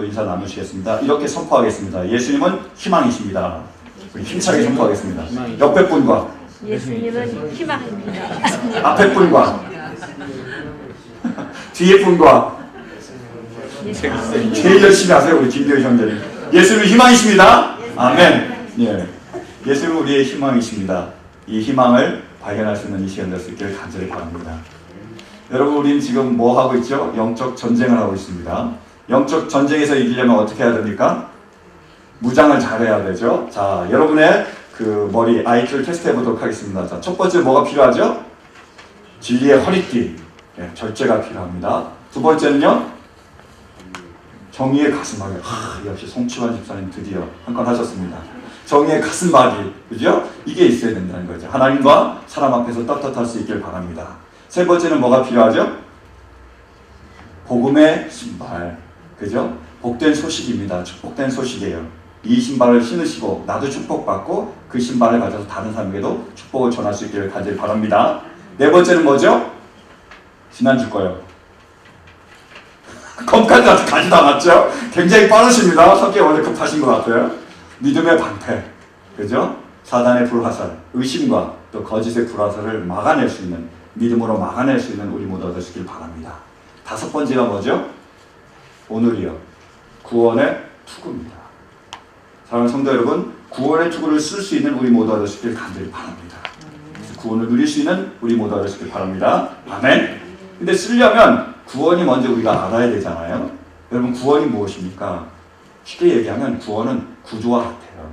인사 나누시겠습니다. 이렇게 선포하겠습니다. 예수님은 희망이십니다. 힘차게 선포하겠습니다. 옆에 분과 예수님은 희망입니다. 앞에 분과 뒤에 분과 제일 열심히 하세요. 우리 김대희 형제님. 예수님은 희망이십니다. 아멘. 예. 예수님은 우리의 희망이십니다. 이 희망을 발견할 수 있는 이 시간 될 수 있기를 간절히 바랍니다. 여러분, 우리는 지금 뭐 하고 있죠? 영적 전쟁을 하고 있습니다. 영적 전쟁에서 이기려면 어떻게 해야 됩니까? 무장을 잘해야 되죠. 자, 여러분의 그 머리 IQ를 테스트 해보도록 하겠습니다. 자, 첫 번째 뭐가 필요하죠? 진리의 허리띠, 네, 절제가 필요합니다. 두 번째는요, 정의의 가슴마개. 역시 송치환 집사님 드디어 한 건 하셨습니다. 정의의 가슴마개, 그죠? 이게 있어야 된다는 거죠. 하나님과 사람 앞에서 떳떳할 수 있길 바랍니다. 세 번째는 뭐가 필요하죠? 복음의 신발. 그죠? 복된 소식입니다. 축복된 소식이에요. 이 신발을 신으시고 나도 축복받고 그 신발을 가져서 다른 사람에게도 축복을 전할 수 있기를 간절히 바랍니다. 네 번째는 뭐죠? 지난주 거요. 검까지 아직 가지도 않았죠? 굉장히 빠르십니다. 성격이 원래 급하신 것 같아요. 믿음의 방패. 그죠? 사단의 불화살, 의심과 또 거짓의 불화살을 막아낼 수 있는, 믿음으로 막아낼 수 있는 우리 모두 되시길 바랍니다. 다섯 번째가 뭐죠? 오늘이요. 구원의 투구입니다. 사랑하는 성도 여러분, 구원의 투구를 쓸 수 있는 우리 모두가 되시길 간절히 바랍니다. 구원을 누릴 수 있는 우리 모두가 되시길 바랍니다. 아멘. 근데 쓰려면 구원이 먼저 우리가 알아야 되잖아요. 여러분, 구원이 무엇입니까? 쉽게 얘기하면 구원은 구조와 같아요.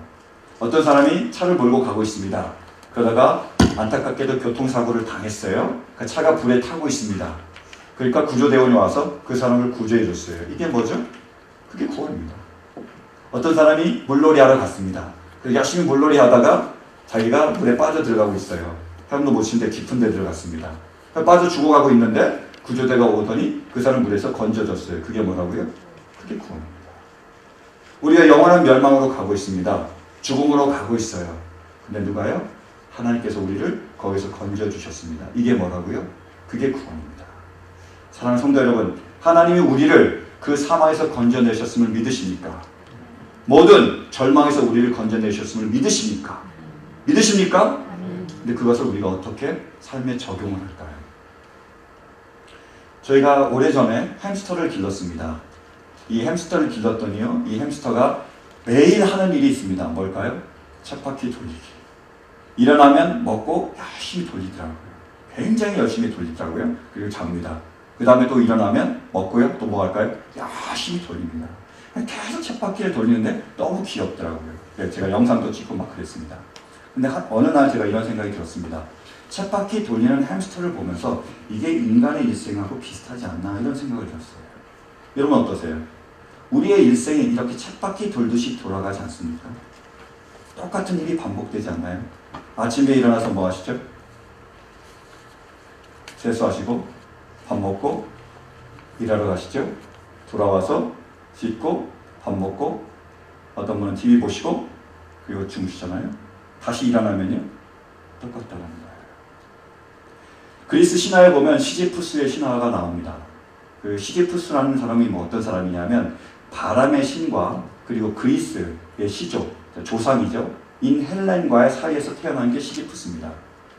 어떤 사람이 차를 몰고 가고 있습니다. 그러다가 안타깝게도 교통사고를 당했어요. 그 차가 불에 타고 있습니다. 그러니까 구조대원이 와서 그 사람을 구조해 줬어요. 이게 뭐죠? 그게 구원입니다. 어떤 사람이 물놀이 하러 갔습니다. 열심히 물놀이 하다가 자기가 물에 빠져 들어가고 있어요. 헤엄도 못 치는데 깊은 데 들어갔습니다. 빠져 죽어가고 있는데 구조대가 오더니 그 사람 물에서 건져줬어요. 그게 뭐라고요? 그게 구원입니다. 우리가 영원한 멸망으로 가고 있습니다. 죽음으로 가고 있어요. 근데 누가요? 하나님께서 우리를 거기서 건져주셨습니다. 이게 뭐라고요? 그게 구원입니다. 사랑하는 성도 여러분, 하나님이 우리를 그 사망에서 건져내셨음을 믿으십니까? 모든 절망에서 우리를 건져내셨음을 믿으십니까? 믿으십니까? 근데 그것을 우리가 어떻게 삶에 적용을 할까요? 저희가 오래전에 햄스터를 길렀습니다. 이 햄스터를 길렀더니요, 이 햄스터가 매일 하는 일이 있습니다. 뭘까요? 쳇바퀴 돌리기. 일어나면 먹고 열심히 돌리더라고요. 굉장히 열심히 돌리더라고요. 그리고 잡니다. 그 다음에 또 일어나면 먹고요. 또 뭐 할까요? 열심히 돌립니다. 계속 쳇바퀴를 돌리는데 너무 귀엽더라고요. 그래서 제가 영상도 찍고 막 그랬습니다. 근데 어느 날 제가 이런 생각이 들었습니다. 쳇바퀴 돌리는 햄스터를 보면서 이게 인간의 일생하고 비슷하지 않나 이런 생각을 들었어요. 여러분 어떠세요? 우리의 일생이 이렇게 쳇바퀴 돌듯이 돌아가지 않습니까? 똑같은 일이 반복되지 않나요? 아침에 일어나서 뭐 하시죠? 세수하시고 밥 먹고 일하러 가시죠. 돌아와서 씻고 밥 먹고 어떤 분은 TV 보시고 그리고 주무시잖아요. 다시 일어나면요 똑같다는 거예요. 그리스 신화에 보면 시지푸스의 신화가 나옵니다. 그 시지푸스라는 사람이 뭐 어떤 사람이냐면 바람의 신과 그리고 그리스의 시족, 조상이죠. 인 헬렌과의 사이에서 태어난 게 시지푸스입니다.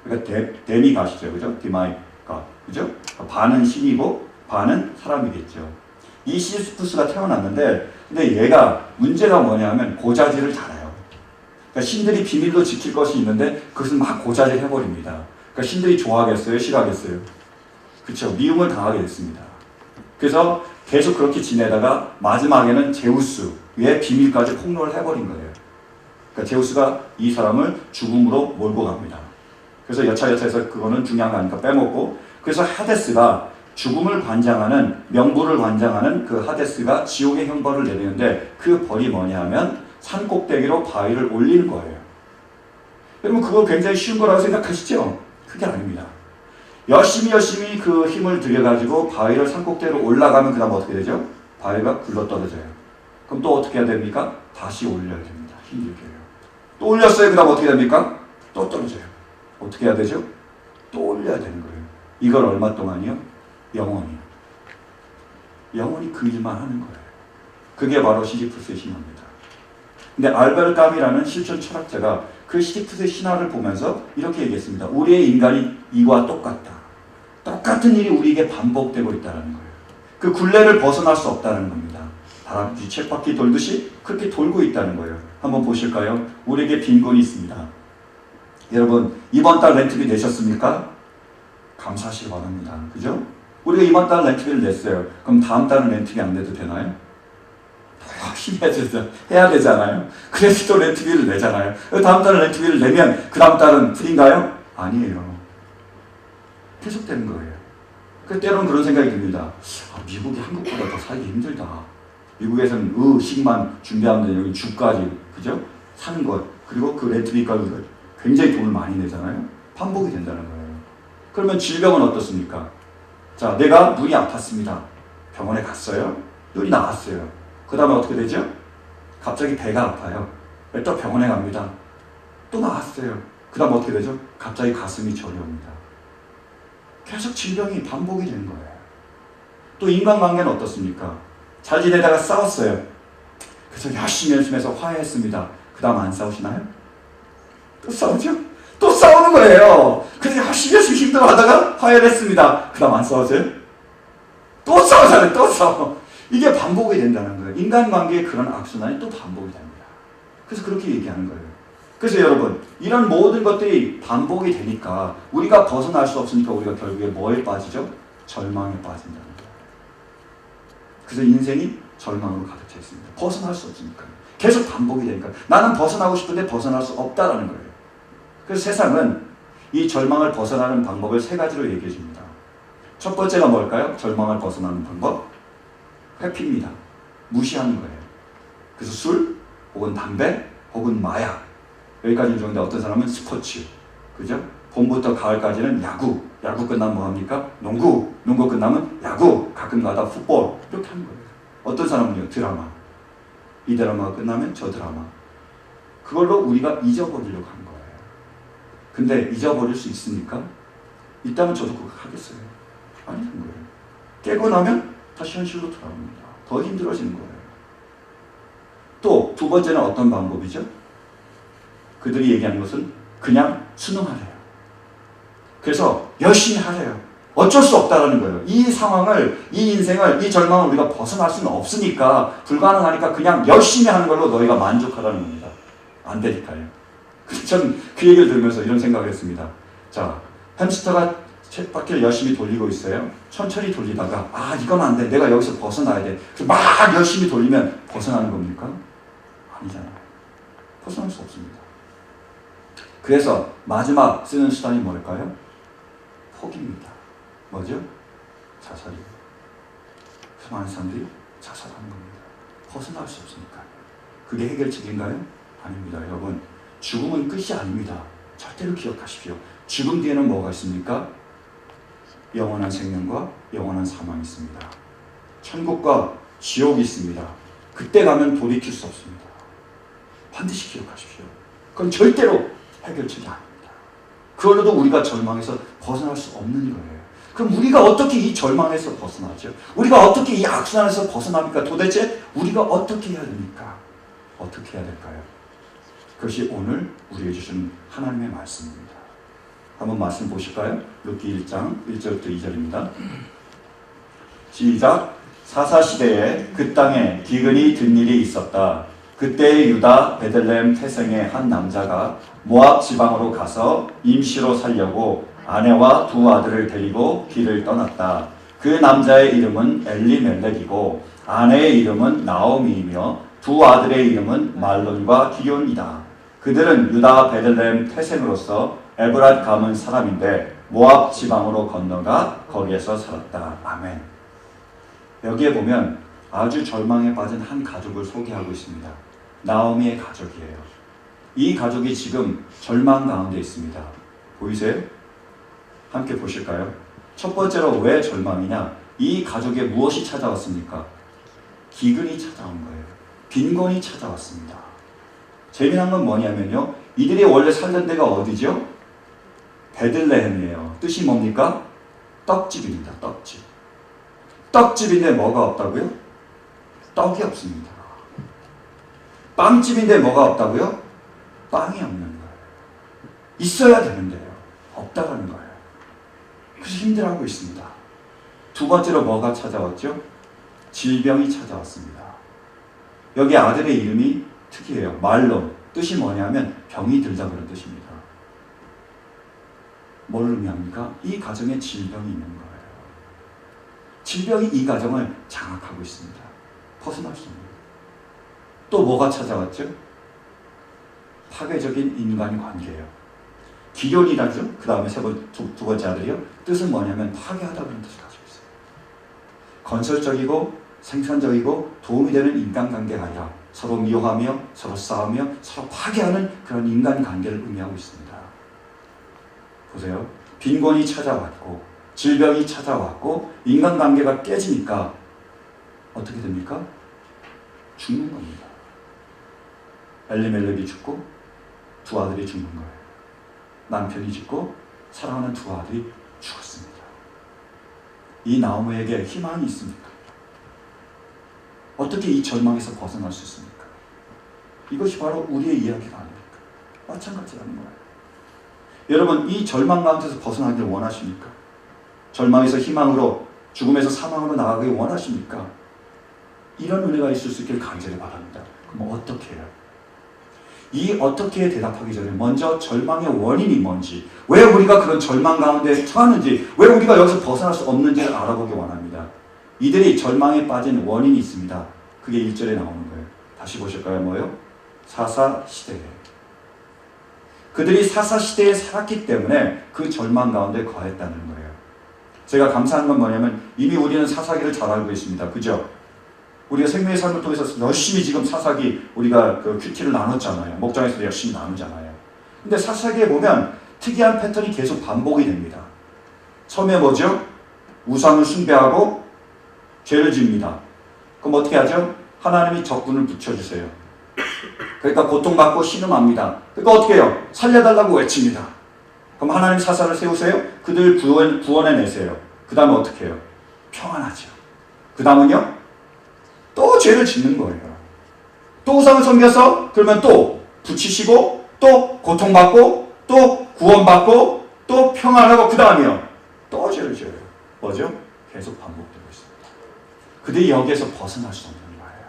그러니까 데미가시죠, 그죠? 디마이가, 그죠? 반은 신이고 반은 사람이겠죠. 이 시지푸스가 태어났는데, 근데 얘가 문제가 뭐냐면 고자질을 잘해요. 그러니까 신들이 비밀로 지킬 것이 있는데 그것을 막 고자질 해버립니다. 그러니까 신들이 좋아하겠어요, 싫어하겠어요? 그렇죠. 미움을 당하게 됐습니다. 그래서 계속 그렇게 지내다가 마지막에는 제우스의 비밀까지 폭로를 해버린 거예요. 그러니까 제우스가 이 사람을 죽음으로 몰고 갑니다. 그래서 여차여차해서 그거는 중요한 거 아니까 빼먹고, 그래서 하데스가 죽음을 관장하는, 명부를 관장하는 그 하데스가 지옥의 형벌을 내리는데 그 벌이 뭐냐 하면 산 꼭대기로 바위를 올리는 거예요. 여러분 그거 굉장히 쉬운 거라고 생각하시죠? 그게 아닙니다. 열심히 그 힘을 들여가지고 바위를 산 꼭대기로 올라가면 그 다음 어떻게 되죠? 바위가 굴러떨어져요. 그럼 또 어떻게 해야 됩니까? 다시 올려야 됩니다. 힘들게요. 또 올렸어요. 그 다음 어떻게 됩니까? 또 떨어져요. 어떻게 해야 되죠? 또 올려야 되는 거예요. 이걸 얼마 동안이요? 영원히 그 일만 하는 거예요. 그게 바로 시지프스의 신화입니다. 근데 알베르 까미라는 실존 철학자가 그 시지프스의 신화를 보면서 이렇게 얘기했습니다. 우리의 인간이 이와 똑같다. 똑같은 일이 우리에게 반복되고 있다는 거예요. 그 굴레를 벗어날 수 없다는 겁니다. 다람쥐 쳇바퀴 돌듯이 그렇게 돌고 있다는 거예요. 한번 보실까요? 우리에게 빈곤이 있습니다. 여러분, 이번 달 렌트비 내셨습니까? 감사하시기 바랍니다. 그죠? 우리가 이번 달 렌트비를 냈어요. 그럼 다음 달은 렌트비 안 내도 되나요? 열심히 해야 되잖아요. 그래서 또 렌트비를 내잖아요. 다음 달은 렌트비를 내면 그 다음 달은 프리인가요? 아니에요. 계속되는 거예요. 그 때로는 그런 생각이 듭니다. 미국이 한국보다 더 살기 힘들다. 미국에서는 식만 준비하면 되는 여기 주까지, 그죠? 사는 것, 그리고 그 렌트비까지 굉장히 돈을 많이 내잖아요. 반복이 된다는 거예요. 그러면 질병은 어떻습니까? 자, 내가 눈이 아팠습니다. 병원에 갔어요. 눈이 나왔어요. 그 다음에 어떻게 되죠? 갑자기 배가 아파요. 또 병원에 갑니다. 또 나왔어요. 그 다음 어떻게 되죠? 갑자기 가슴이 저려옵니다. 계속 질병이 반복이 되는 거예요. 또 인간관계는 어떻습니까? 잘 지내다가 싸웠어요. 그래서 열심히 해서 화해했습니다. 그 다음 안 싸우시나요? 또 싸우죠? 또 싸우는 거예요. 그래서 열심히 힘들어하다가 화해를 했습니다. 그 다음 안 싸우세요? 또 싸우잖아요. 또 싸워. 이게 반복이 된다는 거예요. 인간관계의 그런 악순환이 또 반복이 됩니다. 그래서 그렇게 얘기하는 거예요. 그래서 여러분, 이런 모든 것들이 반복이 되니까 우리가 벗어날 수 없으니까 우리가 결국에 뭐에 빠지죠? 절망에 빠진다는 거예요. 그래서 인생이 절망으로 가득 차 있습니다. 벗어날 수 없으니까. 계속 반복이 되니까. 나는 벗어나고 싶은데 벗어날 수 없다라는 거예요. 그래서 세상은 이 절망을 벗어나는 방법을 세 가지로 얘기해 줍니다. 첫 번째가 뭘까요? 절망을 벗어나는 방법? 회피입니다. 무시하는 거예요. 그래서 술, 혹은 담배, 혹은 마약. 여기까지는 좋은데 어떤 사람은 스포츠. 그죠? 봄부터 가을까지는 야구. 야구 끝나면 뭐합니까? 농구. 농구 끝나면 야구. 가끔 가다 풋볼. 이렇게 하는 거예요. 어떤 사람은요, 드라마. 이 드라마가 끝나면 저 드라마. 그걸로 우리가 잊어버리려고 하는 거예요. 근데 잊어버릴 수 있습니까? 있다면 저도 그거 하겠어요. 아니라는 거예요. 깨고 나면 다시 현실로 돌아옵니다. 더 힘들어지는 거예요. 또 두 번째는 어떤 방법이죠? 그들이 얘기하는 것은 그냥 순응하래요. 그래서 열심히 하래요. 어쩔 수 없다라는 거예요. 이 상황을, 이 인생을, 이 절망을 우리가 벗어날 수는 없으니까, 불가능하니까 그냥 열심히 하는 걸로 너희가 만족하라는 겁니다. 안 되니까요. 저는 그 얘기를 들으면서 이런 생각을 했습니다. 자, 햄스터가 쳇바퀴를 열심히 돌리고 있어요. 천천히 돌리다가 이건 안 돼. 내가 여기서 벗어나야 돼. 그래서 막 열심히 돌리면 벗어나는 겁니까? 아니잖아요. 벗어날 수 없습니다. 그래서 마지막 쓰는 수단이 뭘까요? 포기입니다. 뭐죠? 자살이에요. 많은 사람들이 자살하는 겁니다. 벗어날 수 없으니까요. 그게 해결책인가요? 아닙니다. 여러분, 죽음은 끝이 아닙니다. 절대로 기억하십시오. 죽음 뒤에는 뭐가 있습니까? 영원한 생명과 영원한 사망이 있습니다. 천국과 지옥이 있습니다. 그때 가면 돌이킬 수 없습니다. 반드시 기억하십시오. 그건 절대로 해결책이 아닙니다. 그걸로도 우리가 절망에서 벗어날 수 없는 거예요. 그럼 우리가 어떻게 이 절망에서 벗어나죠? 우리가 어떻게 이 악순환에서 벗어납니까? 도대체 우리가 어떻게 해야 됩니까? 어떻게 해야 될까요? 그것이 오늘 우리에게 주신 하나님의 말씀입니다. 한번 말씀 보실까요? 룻기 1장 1절부터 2절입니다. 시작. 사사시대에 그 땅에 기근이 든 일이 있었다. 그때 유다 베들레헴 태생의 한 남자가 모압 지방으로 가서 임시로 살려고 아내와 두 아들을 데리고 길을 떠났다. 그 남자의 이름은 엘리멜렉이고 아내의 이름은 나오미이며 두 아들의 이름은 말론과 기온이다. 그들은 유다 베들레헴 태생으로서 에브랏 가문 사람인데 모압 지방으로 건너가 거기에서 살았다. 아멘. 여기에 보면 아주 절망에 빠진 한 가족을 소개하고 있습니다. 나오미의 가족이에요. 이 가족이 지금 절망 가운데 있습니다. 보이세요? 함께 보실까요? 첫 번째로 왜 절망이냐? 이 가족에 무엇이 찾아왔습니까? 기근이 찾아온 거예요. 빈곤이 찾아왔습니다. 재미난 건 뭐냐면요. 이들이 원래 살던 데가 어디죠? 베들레헴이에요. 뜻이 뭡니까? 떡집입니다. 떡집. 떡집인데 뭐가 없다고요? 떡이 없습니다. 빵집인데 뭐가 없다고요? 빵이 없는 거예요. 있어야 되는데요. 없다라는 거예요. 그래서 힘들어하고 있습니다. 두 번째로 뭐가 찾아왔죠? 질병이 찾아왔습니다. 여기 아들의 이름이 특이해요. 말론. 뜻이 뭐냐면 병이 들다 그런 뜻입니다. 뭘 의미합니까? 이 가정에 질병이 있는 거예요. 질병이 이 가정을 장악하고 있습니다. 벗어날 수 없는. 또 뭐가 찾아왔죠? 파괴적인 인간 관계예요. 기련이라죠? 그 다음에 두 번째 아들이요. 뜻은 뭐냐면 파괴하다는 뜻을 가지고 있어요. 건설적이고 생산적이고 도움이 되는 인간관계가 아니라 서로 미워하며 서로 싸우며 서로 파괴하는 그런 인간관계를 의미하고 있습니다. 보세요. 빈곤이 찾아왔고 질병이 찾아왔고 인간관계가 깨지니까 어떻게 됩니까? 죽는 겁니다. 엘리멜렉이 죽고 두 아들이 죽는 거예요. 남편이 죽고 사랑하는 두 아들이 죽었습니다. 이 나오미에게 희망이 있습니까? 어떻게 이 절망에서 벗어날 수 있습니까? 이것이 바로 우리의 이야기가 아닙니까? 마찬가지라는 거예요. 여러분, 이 절망 가운데서 벗어나기를 원하십니까? 절망에서 희망으로, 죽음에서 사망으로 나가길 원하십니까? 이런 은혜가 있을 수 있길 간절히 바랍니다. 그럼 어떻게 해요? 이 어떻게에 대답하기 전에 먼저 절망의 원인이 뭔지, 왜 우리가 그런 절망 가운데 처하는지, 왜 우리가 여기서 벗어날 수 없는지를 알아보기 원합니다. 이들이 절망에 빠진 원인이 있습니다. 그게 1절에 나오는 거예요. 다시 보실까요? 뭐예요? 사사시대에. 그들이 사사시대에 살았기 때문에 그 절망 가운데 거했다는 거예요. 제가 감사한 건 뭐냐면 이미 우리는 사사기를 잘 알고 있습니다. 그죠? 우리가 생명의 삶을 통해서 열심히 지금 사사기 우리가 그 큐티를 나눴잖아요. 목장에서도 열심히 나누잖아요. 근데 사사기에 보면 특이한 패턴이 계속 반복이 됩니다. 처음에 뭐죠? 우상을 숭배하고 죄를 집니다. 그럼 어떻게 하죠? 하나님이 적군을 붙여주세요. 그러니까 고통받고 신음합니다. 그러니까 어떻게 해요? 살려달라고 외칩니다. 그럼 하나님 사사를 세우세요. 그들 구원해내세요. 그 다음에 어떻게 해요? 평안하죠. 그 다음은요? 또 죄를 짓는 거예요. 또 우상을 섬겨서 그러면 또 붙이시고 또 고통받고 또 구원받고 또 평안하고 그 다음이요. 또 죄를 지어요. 뭐죠? 계속 반복되고 있습니다. 그들이 여기에서 벗어날 수 없는 거예요.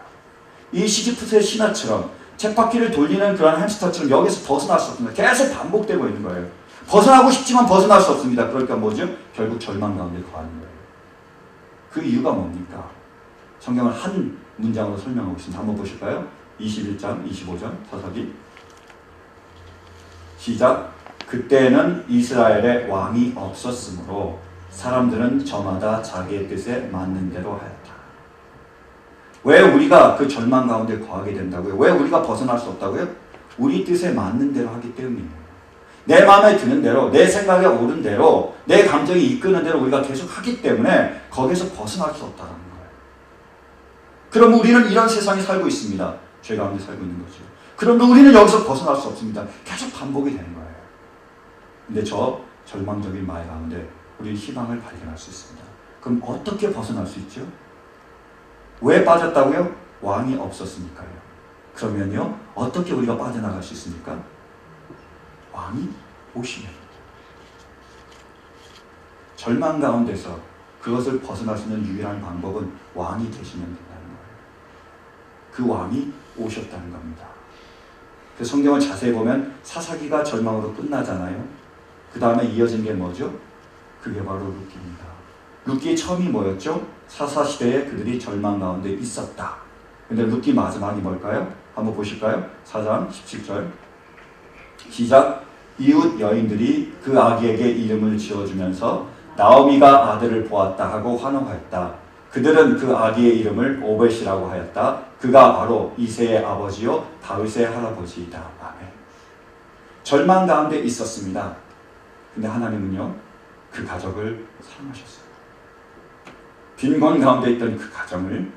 이 시지프스의 신화처럼 쳇바퀴를 돌리는 그런 햄스터처럼 여기서 벗어날 수 없습니다. 계속 반복되고 있는 거예요. 벗어나고 싶지만 벗어날 수 없습니다. 그러니까 뭐죠? 결국 절망 가운데 거하는 거예요. 그 이유가 뭡니까? 성경을 한 문장으로 설명하고 있습니다. 한번 보실까요? 21장, 25절 사사기 시작. 그때는 이스라엘에 왕이 없었으므로 사람들은 저마다 자기의 뜻에 맞는 대로 하였다. 왜 우리가 그 절망 가운데 거하게 된다고요? 왜 우리가 벗어날 수 없다고요? 우리 뜻에 맞는 대로 하기 때문이에요. 내 마음에 드는 대로, 내 생각에 오른 대로, 내 감정이 이끄는 대로 우리가 계속 하기 때문에 거기에서 벗어날 수 없다는 거예요. 그럼 우리는 이런 세상에 살고 있습니다. 죄 가운데 살고 있는 거죠. 그럼 우리는 여기서 벗어날 수 없습니다. 계속 반복이 되는 거예요. 근데 저 절망적인 말 가운데 우리는 희망을 발견할 수 있습니다. 그럼 어떻게 벗어날 수 있죠? 왜 빠졌다고요? 왕이 없었으니까요. 그러면요, 어떻게 우리가 빠져나갈 수 있습니까? 왕이 오시면. 절망 가운데서 그것을 벗어날 수 있는 유일한 방법은 왕이 되시면 된다는 거예요. 그 왕이 오셨다는 겁니다. 그 성경을 자세히 보면 사사기가 절망으로 끝나잖아요. 그 다음에 이어진 게 뭐죠? 그게 바로 룻기입니다. 룻기의 처음이 뭐였죠? 사사시대에 그들이 절망 가운데 있었다. 근데 룻기 마지막이 뭘까요? 한번 보실까요? 4장 17절 시작. 이웃 여인들이 그 아기에게 이름을 지어주면서 나오미가 아들을 보았다 하고 환호하였다. 그들은 그 아기의 이름을 오벳이라고 하였다. 그가 바로 이새의 아버지요 다윗의 할아버지이다. 아멘. 절망 가운데 있었습니다. 근데 하나님은요, 그 가족을 사랑하셨어요. 빈곤 가운데 있던 그 가정을,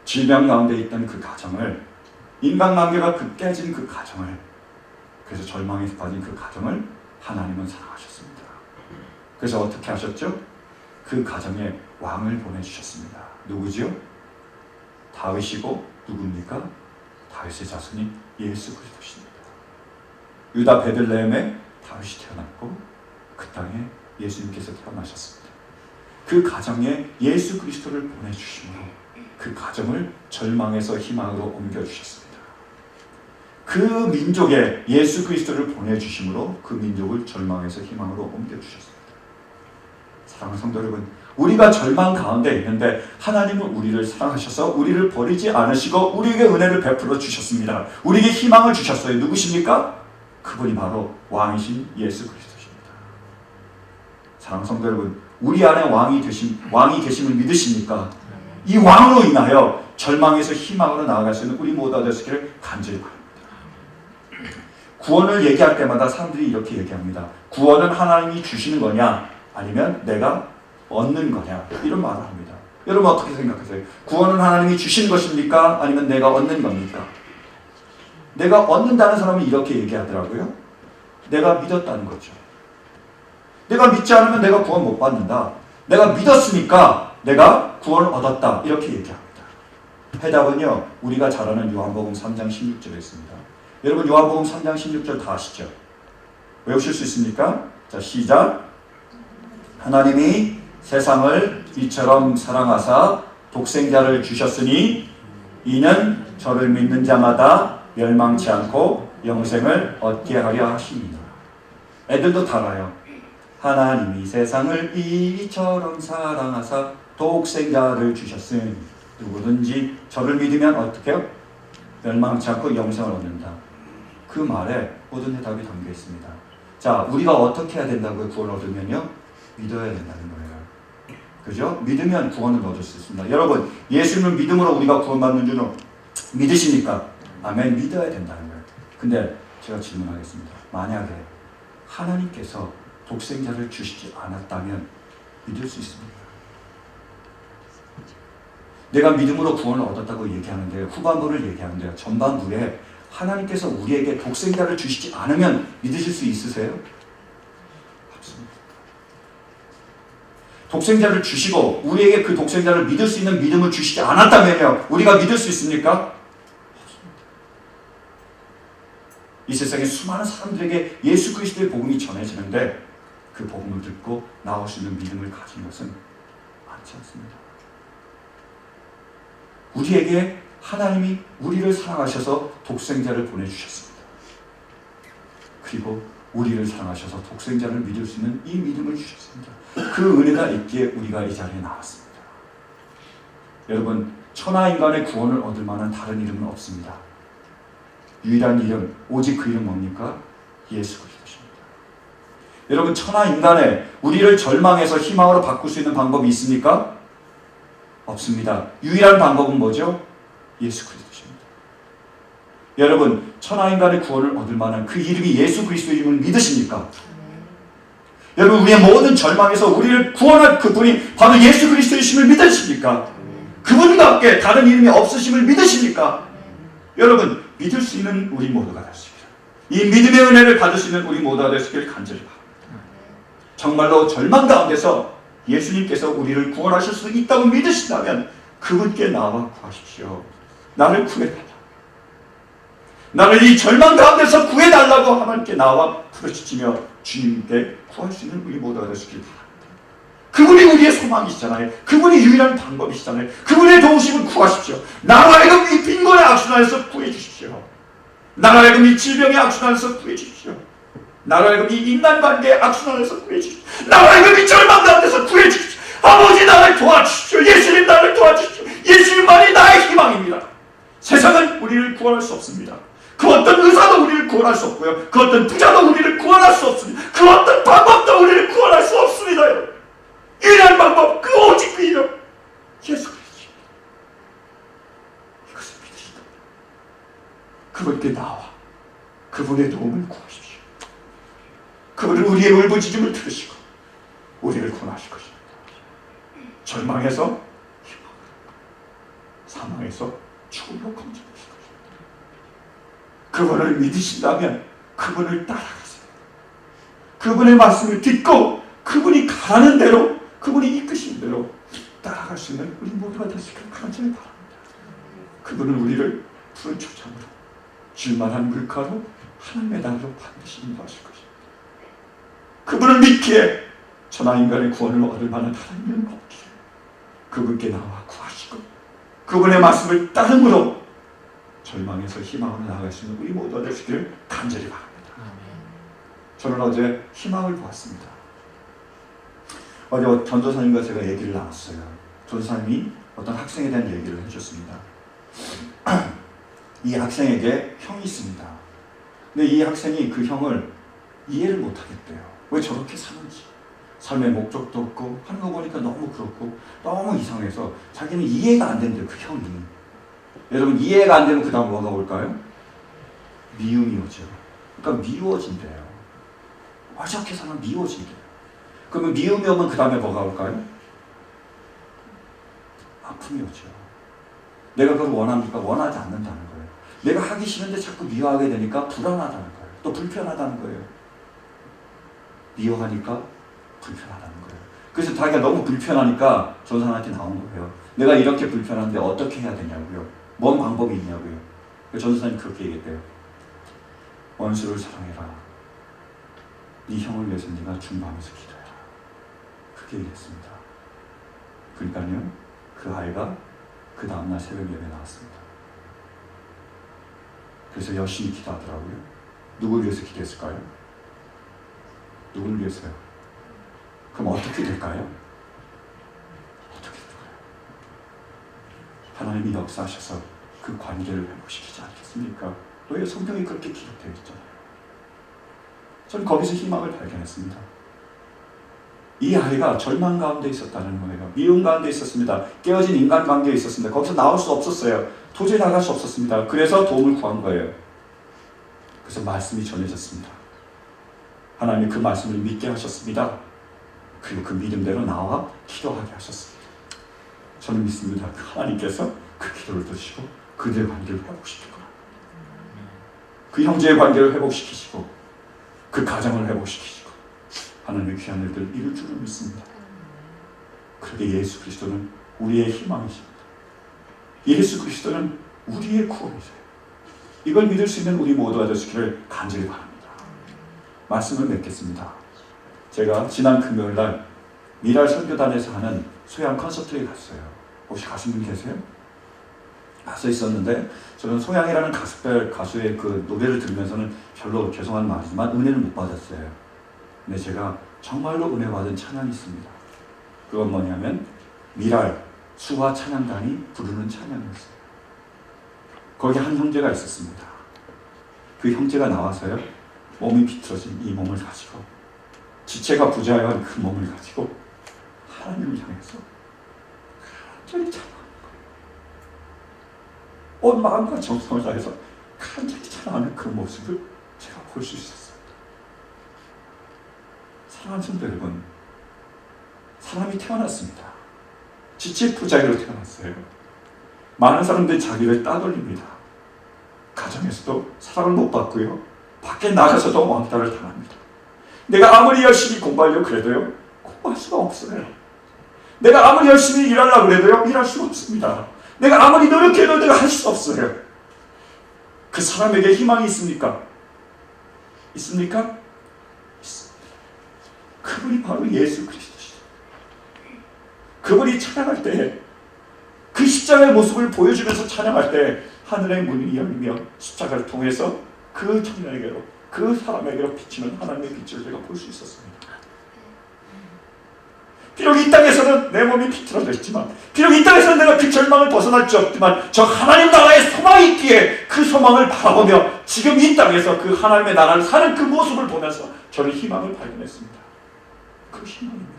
질병 가운데 있던 그 가정을, 인간관계가 깨진 그 가정을, 그래서 절망에 빠진 그 가정을 하나님은 사랑하셨습니다. 그래서 어떻게 하셨죠? 그 가정에 왕을 보내주셨습니다. 누구죠? 다윗이고 누굽니까? 다윗의 자손이 예수 그리스도십니다. 유다 베들레헴에 다윗이 태어났고 그 땅에 예수님께서 태어나셨습니다. 그 가정에 예수 그리스도를 보내주심으로 그 가정을 절망에서 희망으로 옮겨주셨습니다. 그 민족에 예수 그리스도를 보내주심으로 그 민족을 절망에서 희망으로 옮겨주셨습니다. 사랑하는 성도 여러분, 우리가 절망 가운데 있는데 하나님은 우리를 사랑하셔서 우리를 버리지 않으시고 우리에게 은혜를 베풀어 주셨습니다. 우리에게 희망을 주셨어요. 누구십니까? 그분이 바로 왕이신 예수 그리스도십니다. 사랑하는 성도 여러분, 우리 안에 왕이 계심을 믿으십니까? 이 왕으로 인하여 절망에서 희망으로 나아갈 수 있는 우리 모두가 되시기를 간절히 바랍니다. 구원을 얘기할 때마다 사람들이 이렇게 얘기합니다. 구원은 하나님이 주시는 거냐 아니면 내가 얻는 거냐, 이런 말을 합니다. 여러분 어떻게 생각하세요? 구원은 하나님이 주시는 것입니까? 아니면 내가 얻는 겁니까? 내가 얻는다는 사람은 이렇게 얘기하더라고요. 내가 믿었다는 거죠. 내가 믿지 않으면 내가 구원 못 받는다. 내가 믿었으니까 내가 구원을 얻었다. 이렇게 얘기합니다. 해답은요, 우리가 잘 아는 요한복음 3장 16절에 있습니다. 여러분 요한복음 3장 16절 다 아시죠? 외우실 수 있습니까? 자, 시작. 하나님이 세상을 이처럼 사랑하사 독생자를 주셨으니 이는 저를 믿는 자마다 멸망치 않고 영생을 얻게 하려 하십니다. 애들도 다 알아요. 하나님이 세상을 이처럼 사랑하사 독생자를 주셨으니 누구든지 저를 믿으면 어떻게 해요? 멸망치 않고 영생을 얻는다. 그 말에 모든 해답이 담겨 있습니다. 자, 우리가 어떻게 해야 된다고요? 구원을 얻으면요? 믿어야 된다는 거예요. 그죠? 믿으면 구원을 얻을 수 있습니다. 여러분, 예수님을 믿음으로 우리가 구원받는 줄은 믿으십니까? 아멘. 믿어야 된다는 거예요. 근데 제가 질문하겠습니다. 만약에 하나님께서 독생자를 주시지 않았다면 믿을 수 있습니까? 내가 믿음으로 구원을 얻었다고 얘기하는데 후반부를 얘기하는데요. 전반부에 하나님께서 우리에게 독생자를 주시지 않으면 믿으실 수 있으세요? 없습니다. 독생자를 주시고 우리에게 그 독생자를 믿을 수 있는 믿음을 주시지 않았다면요, 우리가 믿을 수 있습니까? 없습니다. 이 세상에 수많은 사람들에게 예수 그리스도의 복음이 전해지는데 그 복음을 듣고 나올 수 있는 믿음을 가진 것은 많지 않습니다. 우리에게 하나님이 우리를 사랑하셔서 독생자를 보내주셨습니다. 그리고 우리를 사랑하셔서 독생자를 믿을 수 있는 이 믿음을 주셨습니다. 그 은혜가 있기에 우리가 이 자리에 나왔습니다. 여러분, 천하인간의 구원을 얻을 만한 다른 이름은 없습니다. 유일한 이름, 오직 그 이름 뭡니까? 예수 그리스도십니다. 여러분, 천하인간의 우리를 절망에서 희망으로 바꿀 수 있는 방법이 있습니까? 없습니다. 유일한 방법은 뭐죠? 예수 그리스도십니다. 여러분, 천하인간의 구원을 얻을 만한 그 이름이 예수 그리스도임을 믿으십니까? 여러분, 우리의 모든 절망에서 우리를 구원할 그분이 바로 예수 그리스도이심을 믿으십니까? 그분과 함께 다른 이름이 없으심을 믿으십니까? 여러분, 믿을 수 있는 우리 모두가 되시기를, 이 믿음의 은혜를 받을 수 있는 우리 모두가 되시기를 간절히 바랍니다. 정말로 절망 가운데서 예수님께서 우리를 구원하실 수 있다고 믿으신다면 그분께 나와 구하십시오. 나를 구해달라. 나를 이 절망 가운데서 구해달라고 하나님께 나와 부르짖으며 주님께 구할 수 있는 우리 모두가 되시길 바랍니다. 그분이 우리의 소망이시잖아요. 그분이 유일한 방법이시잖아요. 그분의 도우심을 구하십시오. 나로 하여금 이 빈곤의 악순환에서 구해주십시오. 나로 하여금 이 질병의 악순환에서 구해주십시오. 나로 하여금 이 인간관계의 악순환에서 구해주십시오. 나로 하여금 이 절망 가운데서 구해주십시오. 아버지, 나를 도와주십시오. 예수님, 나를 도와주십시오. 예수님만이 나의 희망입니다. 세상은 우리를 구원할 수 없습니다. 그 어떤 의사도 우리를 구원할 수 없고요. 그 어떤 부자도 우리를 구원할 수 없습니다. 그 어떤 방법도 우리를 구원할 수 없습니다. 유일한 방법, 그 오직 그 이름, 예수 그리스도입니다. 이것을 믿으시다. 그분께 나와 그분의 도움을 구하십시오. 그분은 우리의 울부짖음을 들으시고 우리를 구원하실 것입니다. 절망에서 희망으로, 사망에서 죽음으로 건져주실 것입니다. 그분을 믿으신다면 그분을 따라가세요. 그분의 말씀을 듣고 그분이 가는 대로, 그분이 이끄신 대로 따라갈 수 있는 우리 모두가 되시길 간절히 바랍니다. 그분은 우리를 푸른 초장으로 줄만한 물가로 하나님의 나라로 반드시 인도하실 것입니다. 그분을 믿기에 천하 인간의 구원을 얻을 만한 하나님은 없기에 그분께 나와 구하시고 그분의 말씀을 따름으로 절망에서 희망으로 나아갈 수 있는 우리 모두가 되시기를 간절히 바랍니다. 저는 어제 희망을 보았습니다. 어제 전도사님과 제가 얘기를 나눴어요. 전도사님이 어떤 학생에 대한 얘기를 해줬습니다. 이 학생에게 형이 있습니다. 근데 이 학생이 그 형을 이해를 못하겠대요. 왜 저렇게 사는지. 삶의 목적도 없고 하는 거 보니까 너무 그렇고 너무 이상해서 자기는 이해가 안 된대요. 그 형이. 여러분 이해가 안 되면 그 다음 뭐가 올까요? 미움이 오죠. 그러니까 미워진대요. 왜 저렇게 사람 미워진대요. 그러면 미움이 오면 그 다음에 뭐가 올까요? 아픔이 오죠. 내가 그걸 원합니까? 원하지 않는다는 거예요. 내가 하기 싫은데 자꾸 미워하게 되니까 불안하다는 거예요. 또 불편하다는 거예요. 미워하니까 불편하다는 거예요. 그래서 자기가 너무 불편하니까 전사한테 나온 거예요. 내가 이렇게 불편한데 어떻게 해야 되냐고요. 뭔 방법이 있냐고요. 전사님 그렇게 얘기했대요. 원수를 사랑해라. 네 형을 위해서 네가 중보하면서 기도해라. 그렇게 얘기했습니다. 그러니까요. 그 아이가 그 다음날 새벽 예배 나왔습니다. 그래서 열심히 기도하더라고요. 누굴 위해서 기도했을까요? 누굴 위해서요? 그럼 어떻게 될까요? 어떻게 될까요? 하나님이 역사하셔서 그 관계를 회복시키지 않겠습니까? 왜 성경이 그렇게 기록되어 있잖아요. 저는 거기서 희망을 발견했습니다. 이 아이가 절망 가운데 있었다는 거예요. 미움 가운데 있었습니다. 깨어진 인간관계에 있었습니다. 거기서 나올 수 없었어요. 도저히 나갈 수 없었습니다. 그래서 도움을 구한 거예요. 그래서 말씀이 전해졌습니다. 하나님이 그 말씀을 믿게 하셨습니다. 그리고 그 믿음대로 나와 기도하게 하셨습니다. 저는 믿습니다. 하나님께서 그 기도를 들으시고 그들의 관계를 회복시킬 거라. 그 형제의 관계를 회복시키시고 그 가정을 회복시키시고 하나님의 귀한 일들을 이룰 줄을 믿습니다. 그렇게 예수 그리스도는 우리의 희망이십니다. 예수 그리스도는 우리의 구원이세요. 이걸 믿을 수 있는 우리 모두가 되시기를 간절히 바랍니다. 말씀을 맺겠습니다. 제가 지난 금요일날 미랄 선교단에서 하는 소양 콘서트에 갔어요. 혹시 가신 분 계세요? 가서 있었는데 저는 소양이라는 가수의 그 노래를 들으면서는 별로 죄송한 말이지만 은혜를 못 받았어요. 근데 제가 정말로 은혜 받은 찬양이 있습니다. 그건 뭐냐면 미랄 수화 찬양단이 부르는 찬양이었어요. 거기 한 형제가 있었습니다. 그 형제가 나와서요. 몸이 비틀어진 이 몸을 가지고 지체가 부자여한 그 몸을 가지고 하나님을 향해서 간절히 찬양하는 거예요. 온 마음과 정성을 다해서 간절히 찬양하는 그 모습을 제가 볼 수 있었습니다. 사랑하는 성도 여러분, 사람이 태어났습니다. 지체 부자로 태어났어요. 많은 사람들이 자기를 따돌립니다. 가정에서도 사랑을 못 받고요. 밖에 나가서도 왕따를 당합니다. 내가 아무리 열심히 공부하려고 그래도요. 공부할 수가 없어요. 내가 아무리 열심히 일하려고 그래도요. 일할 수가 없습니다. 내가 아무리 노력해도 내가 할 수 없어요. 그 사람에게 희망이 있습니까? 있습니까? 있습니다. 그분이 바로 예수 그리스도시죠. 그분이 찬양할 때 그 십자가의 모습을 보여주면서 찬양할 때 하늘의 문이 열리며 십자가를 통해서 그 청년에게로 그 사람에게로 비치는 하나님의 빛을 제가 볼 수 있었습니다. 비록 이 땅에서는 내 몸이 비틀어졌지만 비록 이 땅에서는 내가 그 절망을 벗어날 수 없지만 저 하나님 나라의 소망이 있기에 그 소망을 바라보며 지금 이 땅에서 그 하나님의 나라를 사는 그 모습을 보면서 저는 희망을 발견했습니다. 그 희망입니다.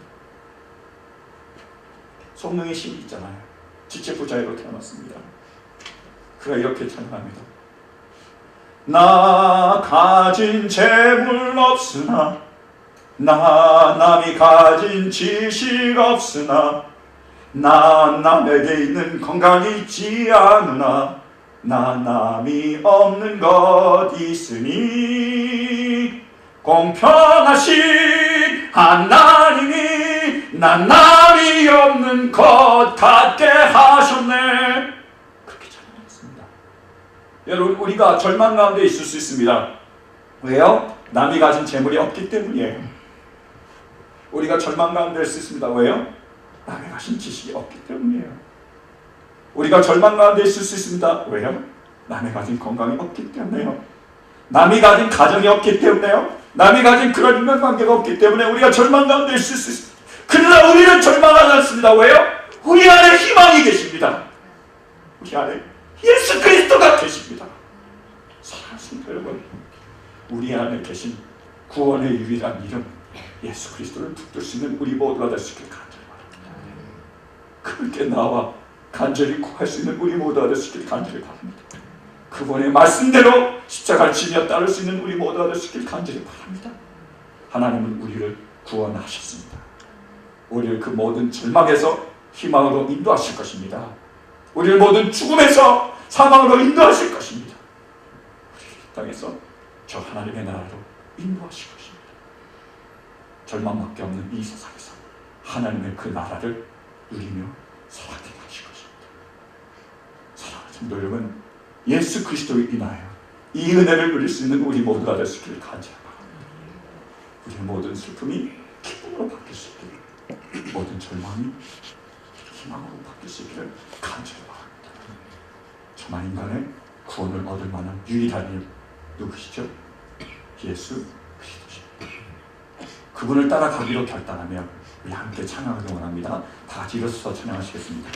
성령의 힘이 있잖아요. 지체 부자로 태어났습니다. 그가 이렇게 찬양합니다. 나 가진 재물 없으나 나 남이 가진 지식 없으나 나 남에게 있는 건강이 있지 않으나 나 남이 없는 것 있으니 공평하신 하나님이 난 남이 없는 것 같게 하셨네. 그렇게 찬양했습니다. 여러분, 우리가 절망 가운데 있을 수 있습니다. 왜요? 남이 가진 재물이 없기 때문이에요. 우리가 절망 가운데 있을 수 있습니다. 왜요? 남이 가진 지식이 없기 때문이에요. 우리가 절망 가운데 있을 수 있습니다. 왜요? 남이 가진 건강이 없기 때문에요. 남이 가진 가정이 없기 때문에요. 남이 가진 그런 인간관계가 없기 때문에 우리가 절망 가운데 있을 수 있습니다. 그러나 우리는 절망하지 않습니다. 왜요? 우리 안에 희망이 계십니다. 우리 안에 예수 그리스도가 계십니다. 사랑하는 성도 여러분, 우리 안에 계신 구원의 유일한 이름 예수 그리스도를 붙들 수 있는 우리 모두가 될 수 있길 간절히 바랍니다. 그분께 나와 간절히 구할 수 있는 우리 모두가 될 수 있길 간절히 바랍니다. 그분의 말씀대로 십자가를 지며 따를 수 있는 우리 모두가 될 수 있길 간절히 바랍니다. 하나님은 우리를 구원하셨습니다. 우리를 그 모든 절망에서 희망으로 인도하실 것입니다. 우리를 모든 죽음에서 사망으로 인도하실 것입니다. 우리 이 땅에서 저 하나님의 나라로 인도하실 것입니다. 절망밖에 없는 이 세상에서 하나님의 그 나라를 누리며 살아가게 하실 것입니다. 사랑하는 성도 여러분, 예수 그리스도로 인하여 이 은혜를 누릴 수 있는 우리 모두가 될 수 있기를 간절히 바랍니다. 우리의 모든 슬픔이 기쁨으로 바뀔 수 있기를, 모든 절망이 희망으로 바뀔 수 있기를 간절히 바랍니다. 저만 인간의 구원을 얻을 만한 유일한 일 누구시죠? 예수 그리스도십니다. 그분을 따라가기로 결단하며 우리 함께 찬양하기 원합니다. 다 같이 일어서서 찬양하시겠습니다.